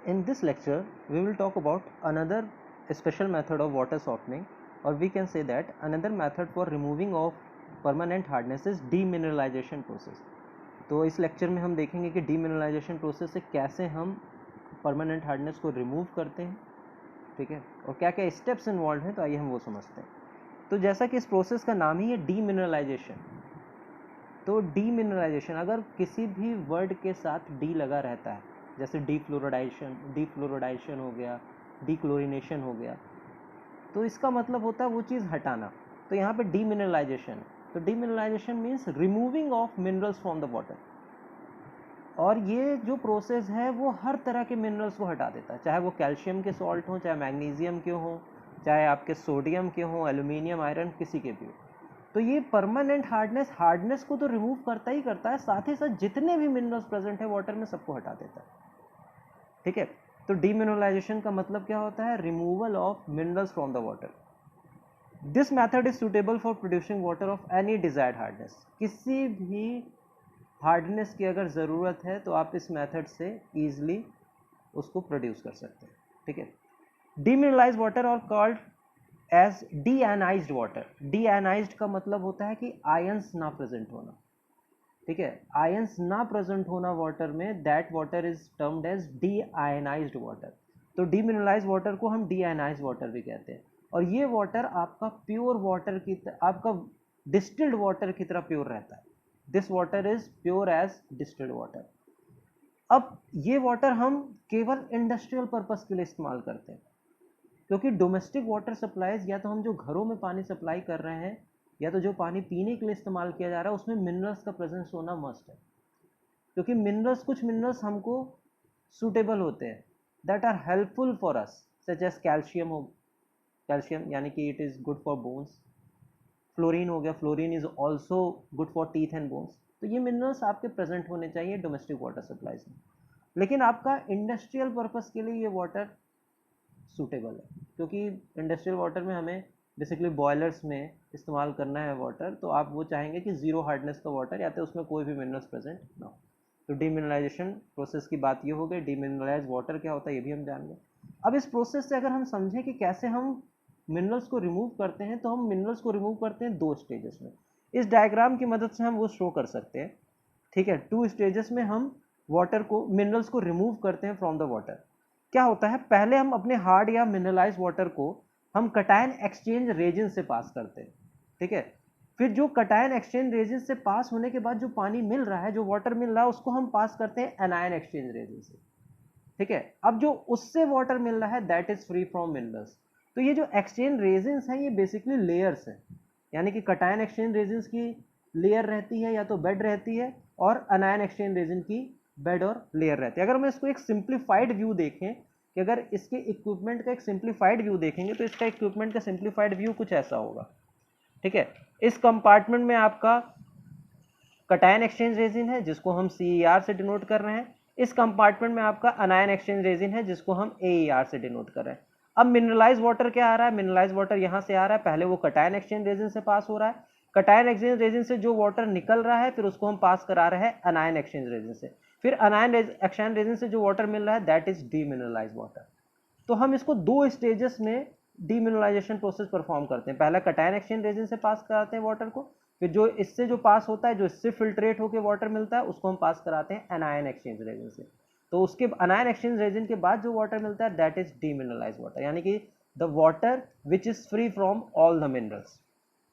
In this lecture, we will talk about another special method of water softening, or we can say that another method for removing of permanent hardness is demineralization process. तो इस lecture में हम देखेंगे कि demineralisation process से कैसे हम permanent hardness को रिमूव करते हैं, ठीक है, और क्या क्या स्टेप्स इन्वॉल्व हैं, तो आइए हम वो समझते हैं। तो जैसा कि इस प्रोसेस का नाम ही है डीमिनरलाइजेशन, तो डीमिनरलाइजेशन अगर किसी भी वर्ड के साथ डी लगा रहता है, जैसे डीफ्लोरोडाइजेशन हो गया, डीक्लोरिनेशन हो गया, तो इसका मतलब होता है वो चीज़ हटाना। तो यहाँ पे डीमिनरलाइजेशन है, तो demineralisation means removing of minerals from the water. और ये जो प्रोसेस है वो हर तरह के मिनरल्स को हटा देता है, चाहे वो कैल्शियम के सॉल्ट हों, चाहे मैग्नीशियम के हों, चाहे आपके सोडियम के हों, एल्यूमिनियम, आयरन, किसी के भी हो। तो ये परमानेंट हार्डनेस को तो रिमूव करता ही करता है, साथ ही साथ जितने भी मिनरल्स प्रेजेंट है वाटर में सबको हटा देता है, ठीक है। तो डीमिनरलाइजेशन का मतलब क्या होता है? Removal of minerals from the water. This method is suitable for producing water of any desired hardness. किसी भी हार्डनेस की अगर ज़रूरत है तो आप इस मेथड से ईजिली उसको प्रोड्यूस कर सकते हैं, ठीक है। डीमिनरलाइज वाटर और कॉल्ड एज डीआयनाइज्ड वाटर। डीआयनाइज्ड का मतलब होता है कि आयंस ना प्रेजेंट होना, ठीक है। आयंस ना प्रेजेंट होना वाटर में, that water is termed as deionized water. तो डीमिनरलाइज वाटर को हम डीआयनाइज्ड वाटर भी कहते हैं, और ये वाटर आपका प्योर वाटर की आपका डिस्टिल्ड वाटर की तरह प्योर रहता है। This water is pure as distilled water. अब ये वाटर हम केवल इंडस्ट्रियल पर्पस के लिए इस्तेमाल करते हैं, क्योंकि डोमेस्टिक वाटर सप्लाईज, या तो हम जो घरों में पानी सप्लाई कर रहे हैं, या तो जो पानी पीने के लिए इस्तेमाल किया जा रहा है, उसमें मिनरल्स का प्रेजेंस होना मस्ट है। क्योंकि मिनरल्स, कुछ मिनरल्स हमको सूटेबल होते हैं, that are helpful for us, such as calcium हो, कैल्शियम यानी कि it is good for bones. Fluorine हो गया, fluorine is also good for teeth and bones. तो ये मिनरल्स आपके प्रेजेंट होने चाहिए डोमेस्टिक वाटर सप्लाईज में। लेकिन आपका इंडस्ट्रियल पर्पस के लिए ये वाटर सूटेबल है, क्योंकि इंडस्ट्रियल वाटर में हमें बेसिकली बॉयलर्स में इस्तेमाल करना है वाटर, तो आप वो चाहेंगे कि ज़ीरो हार्डनेस का वाटर, या तो उसमें कोई भी मिनरल्स प्रेजेंट ना हो। तो डीमिनरलाइजेशन प्रोसेस की बात ये हो गई। डीमिनरलाइज वाटर क्या होता है ये भी हम जान गए। अब इस प्रोसेस से अगर हम समझें कि कैसे हम मिनरल्स को रिमूव करते हैं, तो हम मिनरल्स को रिमूव करते हैं दो स्टेजेस में। इस डायग्राम की मदद से हम वो शो कर सकते हैं, ठीक है। टू स्टेजेस में हम वाटर को, मिनरल्स को रिमूव करते हैं फ्रॉम द वाटर। क्या होता है, पहले हम अपने हार्ड या मिनरलाइज वाटर को हम कटायन एक्सचेंज रेजिन से पास करते हैं, ठीक है। फिर जो कटायन एक्सचेंज रेजिन से पास होने के बाद जो पानी मिल रहा है, जो वाटर मिल रहा है, उसको हम पास करते हैं एनायन एक्सचेंज रेजिन से, ठीक है। अब जो उससे वाटर मिल रहा है that is free from minerals. तो ये जो एक्सचेंज रेजिन्स हैं ये बेसिकली लेयर्स हैं, यानी कि कटायन एक्सचेंज रेजिन्स की लेयर रहती है या तो बेड रहती है, और अनायन एक्सचेंज रेजिन की बेड और लेयर रहती है। अगर हम इसको एक सिंप्लीफाइड व्यू देखें, कि अगर इसके इक्विपमेंट का एक सिंप्लीफाइड व्यू देखेंगे, तो इसका इक्विपमेंट का सिंप्लीफाइड व्यू कुछ ऐसा होगा, ठीक है। इस कंपार्टमेंट में आपका कटायन एक्सचेंज रेजिन है जिसको हम CER से डिनोट कर रहे हैं। इस कंपार्टमेंट में आपका अनायन एक्सचेंज रेजिन है जिसको हम AER से डिनोट कर रहे हैं। अब मिनरलाइज वाटर क्या आ रहा है? मिनरलाइज वाटर यहाँ से आ रहा है, पहले वो कटायन एक्सचेंज रेजिन से पास हो रहा है। कटायन एक्सचेंज रेजिन से जो वाटर निकल रहा है, फिर उसको हम पास करा रहे हैं अनायन एक्सचेंज रेजिन से। फिर अनायन एक्सचेंज रेजिन से जो वाटर मिल रहा है दैट इज डीमिनरलाइज वाटर। तो हम इसको दो स्टेजेस में डीमिनरलाइजेशन प्रोसेस परफॉर्म करते हैं। पहला कटायन एक्सचेंज रेजिन से पास कराते हैं वाटर को, फिर जो इससे जो पास होता है, जो इससे फिल्ट्रेट होकर वाटर मिलता है, उसको हम पास कराते हैं एनायन एक्सचेंज रेजिन से। तो उसके अनायन एक्सचेंज रेजिन के बाद जो वाटर मिलता है दैट इज डीमिनरलाइज वाटर, यानी कि the water which is free from all the minerals.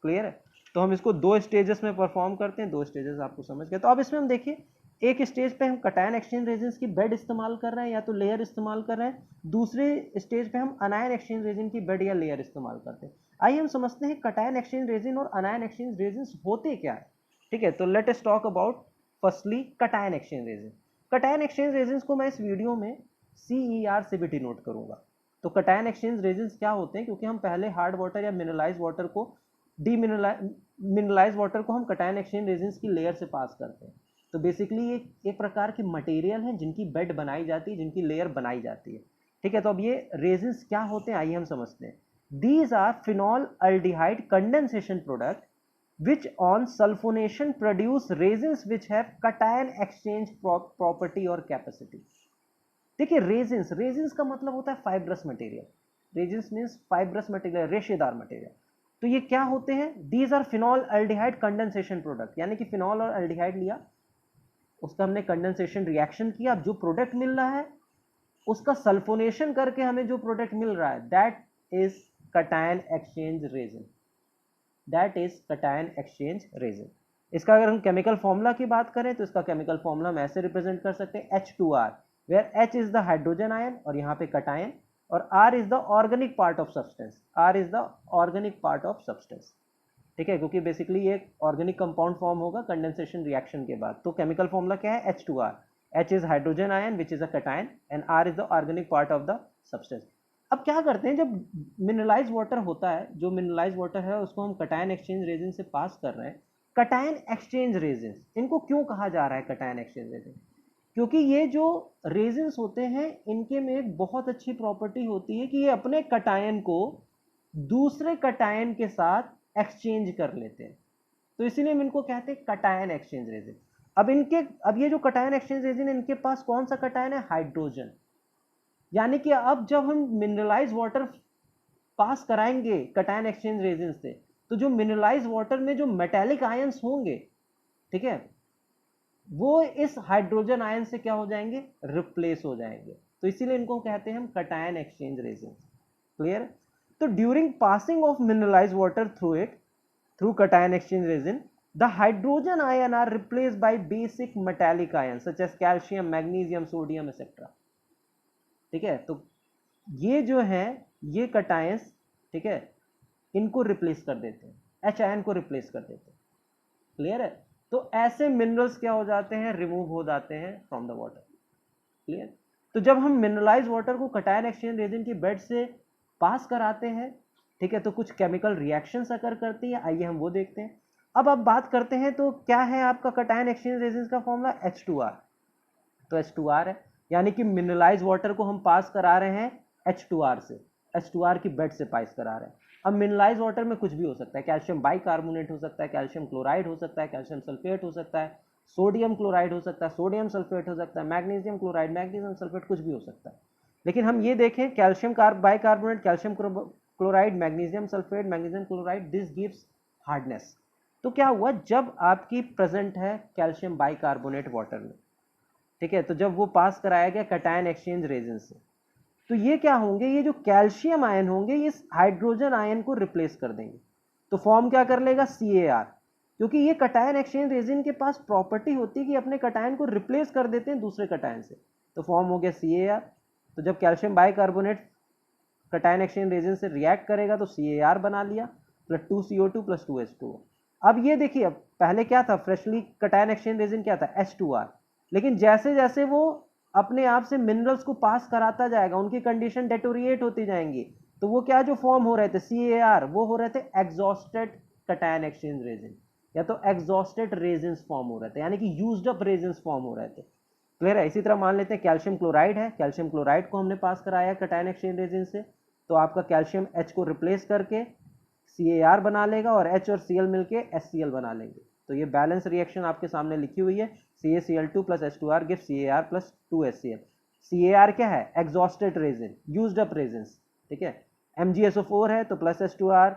Clear है? तो हम इसको दो स्टेजेस में परफॉर्म करते हैं, दो स्टेजेस आपको समझ गए। तो अब इसमें हम देखिए, एक स्टेज पे हम कटायन एक्सचेंज रेजिन्स की बेड इस्तेमाल कर रहे हैं या तो लेयर इस्तेमाल कर रहे हैं, दूसरे स्टेज पे हम अनायन एक्सचेंज रेजिन की बेड या लेयर इस्तेमाल करते हैं। आइए हम समझते हैं कटायन एक्सचेंज रेजिन और अनायन एक्सचेंज रेजिन्स होते क्या है, ठीक है। तो let us talk about firstly cation exchange resin. Cation exchange resins को मैं इस वीडियो में CER से भी डिनोट करूंगा। तो कटायन एक्सचेंज रेजिन्स क्या होते हैं, क्योंकि हम पहले हार्ड वाटर या मिनरलाइज वाटर को मिनरलाइज वाटर को हम कटायन एक्सचेंज रेजिन्स की लेयर से पास करते हैं। तो बेसिकली एक प्रकार की मटेरियल है जिनकी बेड बनाई जाती है, जिनकी लेयर बनाई जाती है, ठीक है। तो अब ये रेजिन्स क्या होते हैं आइए हम समझते हैं। These are phenol aldehyde condensation product which on sulfonation produce resins which have cation exchange property or capacity। देखिए रेजिन्स, रेजिन्स का मतलब होता है fibrous material, resins means fibrous material, रेशेदार मटेरियल। तो ये क्या होते हैं, these are phenol aldehyde condensation product, यानी कि फिनॉल और अल्डिहाइड लिया, उसका हमने कंडेंसेशन रिएक्शन किया, अब जो प्रोडक्ट मिल रहा है उसका सल्फोनेशन करके हमें जो प्रोडक्ट मिल रहा है that is cation exchange resin, that is cation exchange resin. इसका अगर हम केमिकल फॉर्मूला की बात करें तो इसका केमिकल फॉर्मूला हम ऐसे रिप्रेजेंट कर सकते हैं H2R, where H is the hydrogen ion और यहाँ पे कटायन, और R is the organic part of substance, R is the organic part of substance, ठीक है, क्योंकि बेसिकली ये ऑर्गेनिक कंपाउंड फॉर्म होगा कंडेंसेशन रिएक्शन के बाद। तो केमिकल फॉर्मूला क्या है, H2R, H is hydrogen ion which is a cation and R is the organic part of the substance. अब क्या करते हैं, जब मिनरलाइज वाटर होता है, जो मिनरलाइज वाटर है उसको हम कटायन एक्सचेंज रेजिन से पास कर रहे हैं, कटायन एक्सचेंज रेजिन, इनको क्यों कहा जा रहा है कटायन एक्सचेंज रेजिन, क्योंकि ये जो रेजिन्स होते हैं इनके में एक बहुत अच्छी प्रॉपर्टी होती है कि ये अपने कटायन को दूसरे कटायन के साथ एक्सचेंज कर लेते हैं, तो इसीलिए हम इनको कहते हैं कटायन एक्सचेंज रेजिन। अब ये जो कटायन एक्सचेंज रेजिन है इनके पास कौन सा कटायन है, हाइड्रोजन, यानी कि अब जब हम मिनरलाइज वाटर पास कराएंगे कटायन एक्सचेंज रेजिन से, तो जो मिनरलाइज वाटर में जो मेटेलिक आयंस होंगे, ठीक है, वो इस हाइड्रोजन आयन से क्या हो जाएंगे, रिप्लेस हो जाएंगे, तो इसीलिए इनको कहते हैं हम कटायन एक्सचेंज रेजिन। क्लियर। तो during passing of mineralise water through cation exchange resin, the hydrogen ion are replaced by basic metallic ions such as calcium, magnesium, sodium etc. ठीक है, तो ये जो है ये कटायंस, ठीक है, इनको रिप्लेस कर देते हैं, एच आयन को रिप्लेस कर देते हैं। क्लियर है, तो ऐसे मिनरल्स क्या हो जाते हैं, रिमूव हो जाते हैं फ्रॉम द वाटर। क्लियर। तो जब हम मिनरलाइज वाटर को कटायन एक्सचेंज रेजिन की बेड से पास कराते हैं, ठीक है, तो कुछ केमिकल रिएक्शंस अकर करती है, आइए हम वो देखते हैं। अब बात करते हैं तो क्या है आपका कटायन एक्सचेंज रेजिन का फॉर्मूला, H2R, तो H2R है, यानी कि मिनरलाइज वाटर को हम पास करा रहे हैं H2R से, H2R की बेड से पास करा रहे हैं। अब मिनरलाइज वाटर में कुछ भी हो सकता है, कैल्शियम बाइकार्बोनेट हो सकता है, कैल्शियम क्लोराइड हो सकता है, कैल्शियम सल्फेट हो सकता है, सोडियम क्लोराइड हो सकता है, सोडियम सल्फेट हो सकता है, मैग्नीशियम क्लोराइड, मैग्नीशियम सल्फेट, कुछ भी हो सकता है। लेकिन हम ये देखें calcium bicarbonate, calcium chloride, magnesium sulphate, magnesium chloride, this gives hardness. तो क्या हुआ, जब आपकी प्रेजेंट है कैल्शियम बाइकार्बोनेट वाटर में, ठीक है, तो जब वो पास कराया गया कटायन एक्सचेंज रेजिन से, तो ये क्या होंगे, ये जो कैल्शियम आयन होंगे ये हाइड्रोजन आयन को रिप्लेस कर देंगे, तो फॉर्म क्या कर लेगा, CaR, क्योंकि ये कटायन एक्सचेंज रेजिन के पास प्रॉपर्टी होती है कि अपने कटायन को रिप्लेस कर देते हैं दूसरे कटायन से, तो फॉर्म हो गया CaR। तो जब calcium bicarbonate cation exchange resin से रिएक्ट करेगा तो CaR बना लिया, प्लस 2CO2 प्लस 2H2O। अब ये देखिए, अब पहले क्या था, फ्रेशली कटायन एक्सचेंज रेजिन क्या था, H2R, लेकिन जैसे जैसे वो अपने आप से मिनरल्स को पास कराता जाएगा उनकी कंडीशन डेटोरिएट होती जाएंगी, तो वो क्या जो फॉर्म हो रहे थे CaR, वो हो रहे थे एग्जॉस्टेड कटायन एक्सचेंज रेजिन, या तो एग्जॉस्टेड रेजिन्स फॉर्म हो रहे थे, यानी कि यूज्ड अप रेजिन्स फॉर्म हो रहे थे। क्लियर है। इसी तरह मान लेते हैं कैल्शियम क्लोराइड है, कैल्शियम क्लोराइड को हमने पास कराया कटायन एक्सचेंज रेजिन से, तो आपका कैल्शियम H को रिप्लेस करके CaR बना लेगा और H और Cl मिलके HCl बना लेंगे, तो ये बैलेंस रिएक्शन आपके सामने लिखी हुई है, CaCl2 plus H2R gives CaR plus 2HCl। CaR क्या है, exhausted resin, used up resins, ठीक है। MgSO4 है तो प्लस H2R,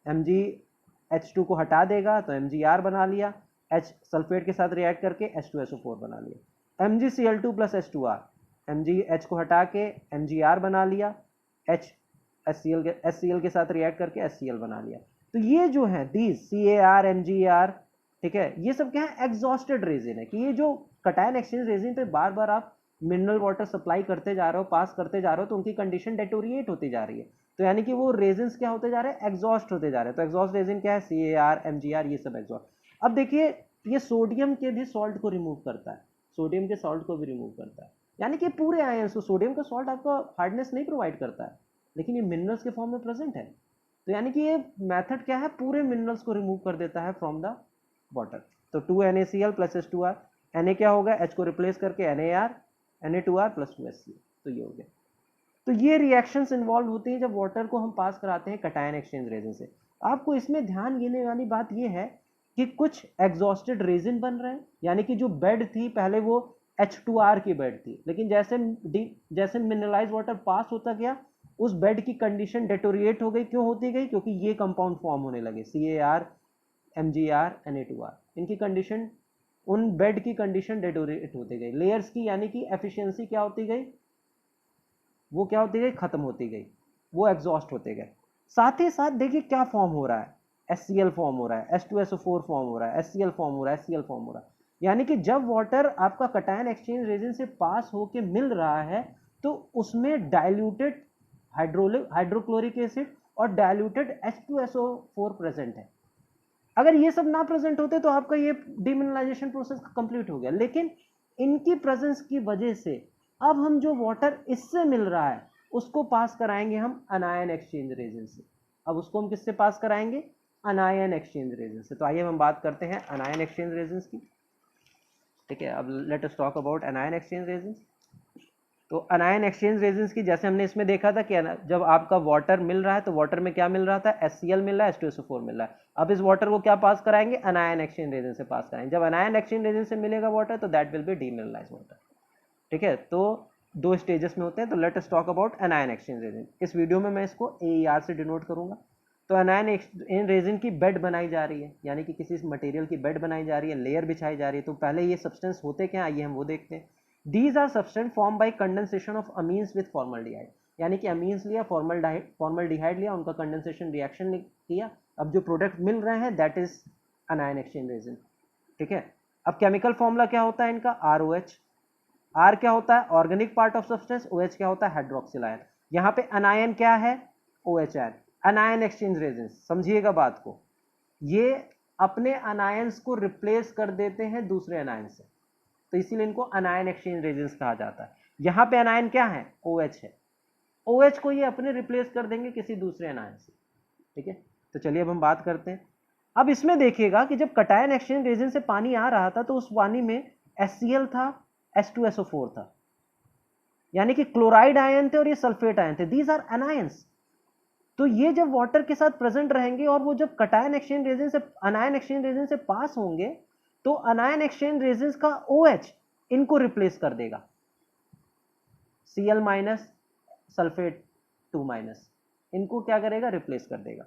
MgH2 को हटा देगा तो MgR बना लिया, H सल्फेट के साथ रिएक्ट करके H2SO4 बना लिया। MgCl2 प्लस H2R, MgH को हटा के MgR बना लिया, H HCl के साथ रिएक्ट करके HCl बना लिया। तो ये जो है दीज CaR, MgR, ठीक है, ये सब क्या है, एग्जॉस्टेड रेजिन है, कि ये जो कटायन एक्सचेंज रेजिन पे बार बार आप मिनरल वाटर सप्लाई करते जा रहे हो, पास करते जा रहे हो, तो उनकी कंडीशन डेटोरिएट होती जा रही है, तो यानी कि वो रेजिन्स क्या होते जा रहे हैं, एग्जॉस्ट होते जा रहे हैं। तो एग्जॉस्ट रेजिन क्या है, CaR, MgR, ये सब एग्जॉस्ट। अब देखिए ये सोडियम के भी सॉल्ट को रिमूव करता है, सोडियम के सॉल्ट को भी रिमूव करता है, यानी कि पूरे आयंस, तो सोडियम का सॉल्ट आपको हार्डनेस नहीं प्रोवाइड करता है, लेकिन ये मिनरल्स के फॉर्म में प्रेजेंट है, तो यानी कि ये मेथड क्या है, पूरे मिनरल्स को रिमूव कर देता है फ्रॉम द वाटर। तो 2NaCl प्लस H2R, Na क्या होगा, H को रिप्लेस करके NaR, Na2R प्लस 2HCl, तो ये हो गया। तो ये रिएक्शंस इन्वॉल्व होती हैं जब वाटर को हम पास कराते हैं कटायन एक्सचेंज रेजिन से। आपको इसमें ध्यान देने वाली बात ये है कि कुछ एग्जॉस्टेड रेजिन बन रहे हैं, यानी कि जो बेड थी पहले वो H2R की बेड थी, लेकिन जैसे जैसे मिनरलाइज वाटर पास होता गया उस बेड की कंडीशन डेटोरिएट हो गई। क्यों होती गई? क्योंकि ये कंपाउंड फॉर्म होने लगे, CaR, MgR, Na2R। इनकी कंडीशन, उन बेड की कंडीशन डेटोरिएट होती गई। लेयर्स की यानी कि एफिशिएंसी क्या होती गई? वो क्या होती गई? खत्म होती गई, वो एग्जॉस्ट होते गए। साथ ही साथ देखिए क्या फॉर्म हो रहा है, HCl फॉर्म हो रहा है, H2SO4 फॉर्म हो रहा है, HCl फॉर्म हो रहा है, HCl फॉर्म हो रहा है। यानी कि जब वाटर आपका कटायन एक्सचेंज रेजिन से पास होके मिल रहा है तो उसमें डाइल्यूटेड हाइड्रोक्लोरिक एसिड और डाइल्यूटेड H2SO4 प्रेजेंट है। अगर ये सब ना प्रेजेंट होते तो आपका ये डीमिनरलाइजेशन प्रोसेस कंप्लीट हो गया, लेकिन इनकी प्रेजेंस की वजह से अब हम जो वाटर इससे मिल रहा है उसको पास कराएंगे हम अनायन एक्सचेंज रेजिन से। अब उसको हम किससे पास कराएंगे? अनायन एक्सचेंज रेजिन से। तो आइए हम बात करते हैं अनायन एक्सचेंज रेजिन की। ठीक है, अब let us talk about अनायन exchange resin. तो अनायन एक्सचेंज रेजिन्स की जैसे हमने इसमें देखा था कि जब आपका वाटर मिल रहा है तो वाटर में क्या मिल रहा था? HCl मिल रहा है, H2SO4 मिल रहा है। अब इस वाटर को क्या पास कराएंगे? अनायन एक्सचेंज रेजिन से पास कराएंगे। जब अनायन एक्सचेंज रेजिन से मिलेगा वाटर तो that will be demineralise water. ठीक है, तो दो स्टेजेस में होते हैं। तो let us talk about अनायन exchange resin. इस वीडियो में मैं इसको AER से डिनोट करूंगा। तो अनायन इन रेजिन की बेड बनाई जा रही है, यानी कि किसी मटेरियल की बेड बनाई जा रही है, लेयर बिछाई जा रही है। तो पहले ये सब्सटेंस होते क्या, आइए हम वो देखते हैं। These are substance formed by condensation of amines with formaldehyde, यानी कि अमीन्स लिया, फॉर्मल्डिहाइड लिया, उनका कंडेंसेशन रिएक्शन किया, अब जो प्रोडक्ट मिल रहे हैं दैट इज अनायन एक्सचेंज रेजिन। ठीक है, अब केमिकल फॉर्मूला क्या होता है इनका? ROH। R क्या होता है? Organic part of substance. OH क्या होता है? Hydroxyl ion. यहाँ पे अनायन क्या है? OH ion. अनायन एक्सचेंज रेजिन, समझिएगा बात को, ये अपने अनायंस को रिप्लेस कर देते हैं दूसरे अनायन से, तो इसीलिए इनको अनायन एक्सचेंज रेजिन्स कहा जाता है। यहां पे अनायन क्या है? OH है। OH को ये अपने रिप्लेस कर देंगे किसी दूसरे अनायन से। ठीक है, तो चलिए अब हम बात करते हैं। अब इसमें देखिएगा कि जब कटायन एक्सचेंज रेजिन से पानी आ रहा था तो उस पानी में HCl था, H2SO4 था, यानी कि क्लोराइड आयन थे और ये सल्फेट आयन थे। These are anions. तो ये जब वाटर के साथ प्रेजेंट रहेंगे और वो जब कटायन एक्सचेंज रेजिन से अनायन एक्सचेंज रेजिन से पास होंगे तो अनायन एक्सचेंज रेजिन का OH इनको रिप्लेस कर देगा, Cl माइनस सल्फेट 2 माइनस, इनको क्या करेगा? रिप्लेस कर देगा।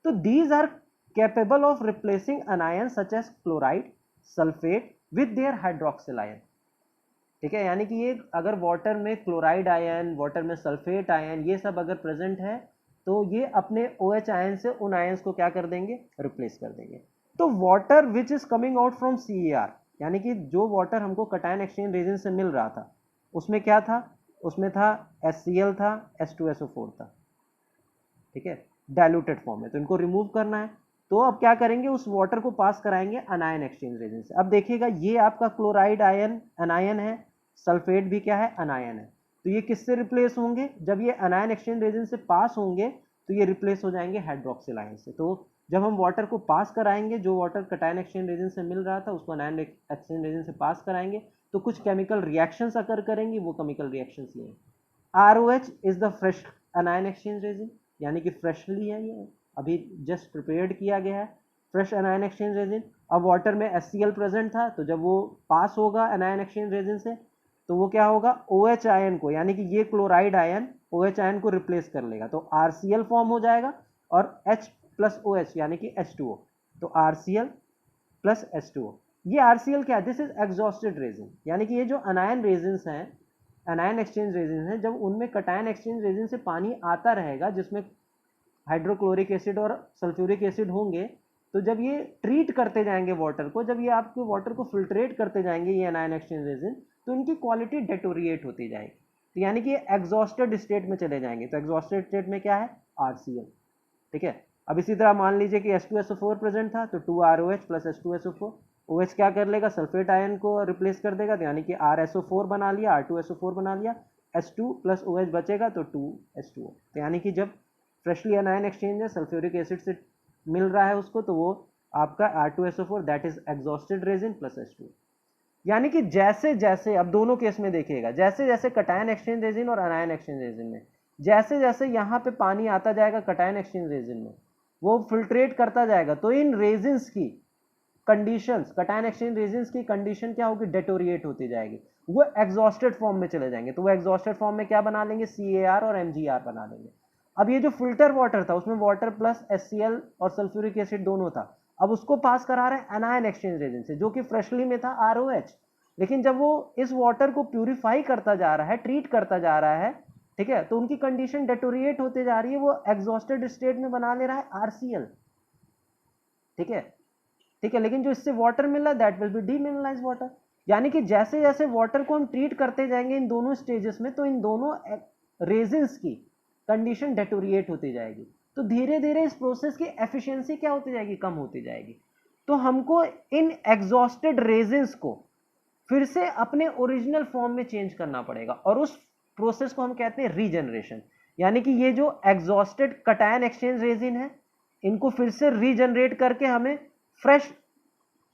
तो these are capable of replacing anion such as chloride, sulfate with their hydroxyl ion. ठीक है, यानी कि ये अगर वाटर में क्लोराइड आयन, वाटर में सल्फेट आयन, ये सब अगर प्रेजेंट है तो ये अपने OH आयन से उन आयंस को क्या कर देंगे? रिप्लेस कर देंगे। तो water which is coming out from CaR, यानी कि जो वाटर हमको कटायन एक्सचेंज रेजिन से मिल रहा था उसमें क्या था? उसमें था HCl था, H2SO4 था। ठीक है, डाइल्यूटेड फॉर्म है, तो इनको रिमूव करना है। तो अब क्या करेंगे? उस वाटर को पास कराएंगे अनायन एक्सचेंज रेजिन से। अब देखिएगा ये आपका क्लोराइड आयन अनायन है, सल्फेट भी क्या है? अनायन है। तो ये किससे रिप्लेस होंगे? जब ये अनायन एक्सचेंज रेजिन से पास होंगे तो ये रिप्लेस हो जाएंगे हाइड्रोक्सिल आयन से। तो जब हम वाटर को पास कराएंगे, जो वाटर कटायन एक्सचेंज रेजिन से मिल रहा था उसको अनायन एक्सचेंज रेजिन से पास कराएंगे तो कुछ केमिकल रिएक्शंस अकर करेंगी। वो केमिकल रिएक्शंस ये ROH is the fresh अनायन exchange resin, यानी कि फ्रेशली है, ये अभी जस्ट प्रिपेयर्ड किया गया है, फ्रेश अनायन एक्सचेंज रेजिन। अब वाटर में HCl प्रेजेंट था, तो जब वो पास होगा अनायन एक्सचेंज रेजिन से तो वो क्या होगा? OH आयन को, यानी कि ये क्लोराइड आयन OH आयन को रिप्लेस कर लेगा, तो RCl फॉर्म हो जाएगा और H प्लस OH यानी कि H2O, तो RCl प्लस H2O। ये RCl क्या है? दिस इज एग्जॉस्टेड रेजिन, यानी कि ये जो अनायन रेजिन्स हैं, अनायन एक्सचेंज रेजिन है, जब उनमें कटायन एक्सचेंज रेजिन से पानी आता रहेगा जिसमें हाइड्रोक्लोरिक एसिड और सल्फ्यूरिक एसिड होंगे, तो जब ये ट्रीट करते जाएंगे वाटर को, जब ये आपके वाटर को फिल्ट्रेट करते जाएंगे ये अनायन एक्सचेंज रेजिन, तो इनकी क्वालिटी डेटोरिएट होती जाएगी, तो यानी कि ये एग्जॉस्टेड स्टेट में चले जाएंगे। तो एग्जॉस्टेड स्टेट में क्या है? RCl। ठीक है, अब इसी तरह मान लीजिए कि H2SO4 प्रेजेंट था, तो 2ROH प्लस H2SO4, OH क्या कर लेगा? सल्फेट आयन को रिप्लेस कर देगा, तो यानी कि RSO4 बना लिया, R2SO4 बना लिया, H2 प्लस OH बचेगा तो 2H2O। तो यानी कि जब फ्रेशली अनायन एक्सचेंज है, सल्फ्यूरिक एसिड से मिल रहा है उसको, तो वो आपका R2SO4 that is exhausted resin plus H2। यानी कि जैसे जैसे, अब दोनों केस में देखिएगा, जैसे जैसे कटायन एक्सचेंज रेजिन और अनायन एक्सचेंज रेजिन में जैसे जैसे यहाँ पे पानी आता जाएगा कटायन एक्सचेंज रेजिन में, वो फिल्ट्रेट करता जाएगा, तो इन रेजिन्स की कंडीशंस, कटायन एक्सचेंज रेजिन्स की कंडीशन क्या होगी? डेटोरिएट होती जाएगी। वो एग्जॉस्टेड फॉर्म में चले जाएंगे, तो वो एग्जॉस्टेड फॉर्म में क्या बना लेंगे, CaR और MgR बना लेंगे। अब ये जो फिल्टर वाटर था उसमें वाटर प्लस HCl और सल्फ्यूरिक एसिड दोनों था, अब उसको पास करा रहे हैं एनायन एक्सचेंज रेजिन से, जो कि फ्रेशली में था ROH। लेकिन जब वो इस वाटर को प्यूरिफाई करता जा रहा है, ट्रीट करता जा रहा है, ठीक है, तो उनकी कंडीशन डेटोरिएट होते जा रही है, वो एग्जॉस्टेड स्टेट में बना ले रहा है RCl। ठीक है, ठीक है, लेकिन जो इससे वाटर मिल रहा है that will be demineralised water. यानी कि जैसे जैसे वाटर को हम ट्रीट करते जाएंगे इन दोनों स्टेजेस में, तो इन दोनों रेजिन्स की कंडीशन डेटोरिएट होती जाएगी, तो धीरे धीरे इस प्रोसेस की एफिशिएंसी क्या होती जाएगी, कम होती जाएगी। तो हमको इन एग्जॉस्टेड रेजिन्स को फिर से अपने ओरिजिनल फॉर्म में चेंज करना पड़ेगा, और उस प्रोसेस को हम कहते हैं रीजनरेशन। यानी कि ये जो एग्जॉस्टेड कटायन एक्सचेंज रेजिन है, इनको फिर से रीजनरेट करके हमें फ्रेश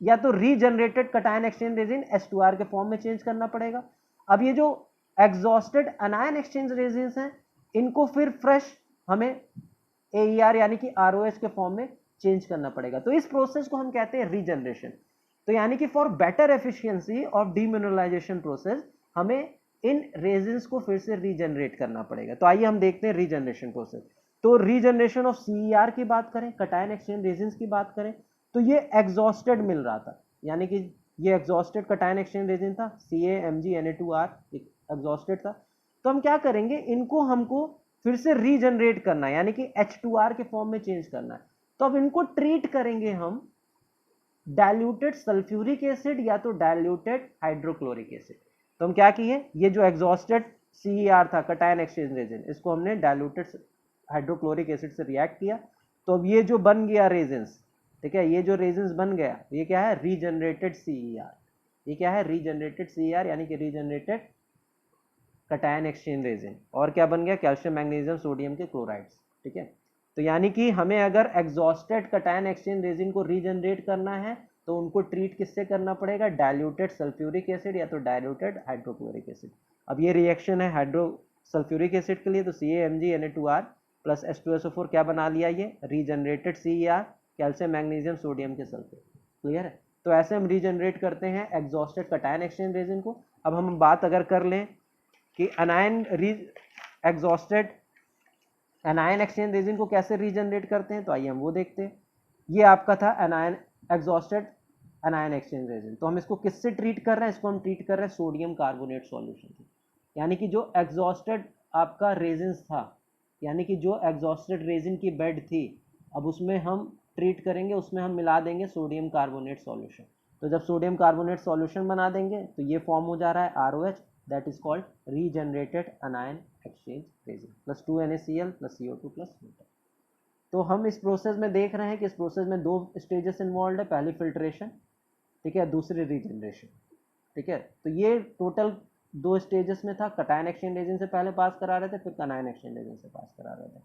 या तो regenerated cation exchange resin H2R के फॉर्म में चेंज करना पड़ेगा। अब ये जो एग्जॉस्टेड अनायन एक्सचेंज रेजिन्स हैं, इनको फिर फ्रेश हमें AER यानी कि ROH के फॉर्म में चेंज करना पड़ेगा। तो इस प्रोसेस को हम कहते हैं रीजनरेशन। तो यानी कि for better efficiency of demineralisation process हमें इन रेजिन्स को फिर से रीजनरेट करना पड़ेगा। तो आइए हम देखते हैं रीजनरेशन प्रोसेस। तो रीजनरेशन ऑफ CER की बात करें, कटायन एक्सचेंज रेजिन्स की बात करें, तो ये एग्जॉस्टेड मिल रहा था, यानी कि ये एग्जॉस्टेड कटायन एक्सचेंज रेजिन था, CaMgNA2R एग्जॉस्टेड था। तो हम क्या करेंगे, इनको हमको फिर से रीजनरेट करना है, यानी कि H2R के फॉर्म में चेंज करना है। तो अब इनको ट्रीट करेंगे हम डाइल्यूटेड सल्फ्यूरिक एसिड या तो डाइल्यूटेड हाइड्रोक्लोरिक एसिड। तो हम क्या किए, ये जो एग्जॉस्टेड CER था कटायन एक्सचेंज रेजिन, इसको हमने डाइल्यूटेड हाइड्रोक्लोरिक एसिड से रिएक्ट किया। तो अब ये जो बन गया रेजिन्स, ठीक है, ये जो रेजिन्स बन गया, ये क्या है, रीजनरेटेड CER। ये क्या है, रीजनरेटेड CER यानी कि रीजनरेटेड कटायन एक्सचेंज रेजिन। और क्या बन गया, कैल्शियम मैग्नीशियम सोडियम के क्लोराइड्स। ठीक है, तो यानी कि हमें अगर एग्जॉस्टेड कटायन एक्सचेंज रेजिन को रीजनरेट करना है तो उनको ट्रीट किससे करना पड़ेगा, डाइल्यूटेड सल्फ्यूरिक एसिड या तो डाइल्यूटेड हाइड्रोक्लोरिक एसिड। अब ये रिएक्शन है हाइड्रो सल्फ्यूरिक एसिड के लिए, तो CaMgNA2R प्लस H2SO4 क्या बना लिया, ये regenerated CER, calcium magnesium sodium के सल्फेट। क्लियर है, तो ऐसे हम रीजनरेट करते हैं एग्जॉस्टेड कटायन एक्सचेंज रेजिन को। अब हम बात अगर कर लें कि अनायन एग्जॉस्टेड एनायन एक्सचेंज रेजिन को कैसे रीजनरेट करते हैं, तो आइए हम वो देखते हैं। ये आपका था anion exhausted anion exchange resin. तो हम इसको किससे ट्रीट कर रहे हैं, इसको हम ट्रीट कर रहे हैं सोडियम कार्बोनेट सॉल्यूशन से। यानी कि जो एग्जॉस्टेड आपका रेजिन्स था, यानी कि जो एग्जॉस्टेड रेजिन की बेड थी, अब उसमें हम ट्रीट करेंगे, उसमें हम मिला देंगे सोडियम कार्बोनेट सॉल्यूशन। तो जब सोडियम कार्बोनेट सॉल्यूशन बना देंगे तो ये फॉर्म हो जा रहा है ROH, that is called regenerated अनायन exchange resin plus 2NaCl plus CO2 plus water. तो हम इस प्रोसेस में देख रहे हैं कि इस प्रोसेस में दो स्टेजेस इन्वॉल्व है, पहली फिल्ट्रेशन, ठीक है, दूसरी रीजनरेशन। ठीक है, तो ये टोटल दो स्टेजेस में था, कटायन एक्सचेंज रेजिन से पहले पास करा रहे थे, फिर कनायन एक्सचेंज रेजिन से पास करा रहे थे।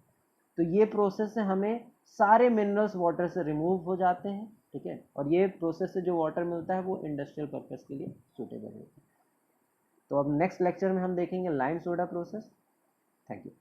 तो ये प्रोसेस से हमें सारे मिनरल्स वाटर से रिमूव हो जाते हैं। ठीक है, और ये प्रोसेस से जो वाटर मिलता है वो इंडस्ट्रियल पर्पस के लिए सूटेबल होता है। तो अब नेक्स्ट लेक्चर में हम देखेंगे lime soda process. Thank you.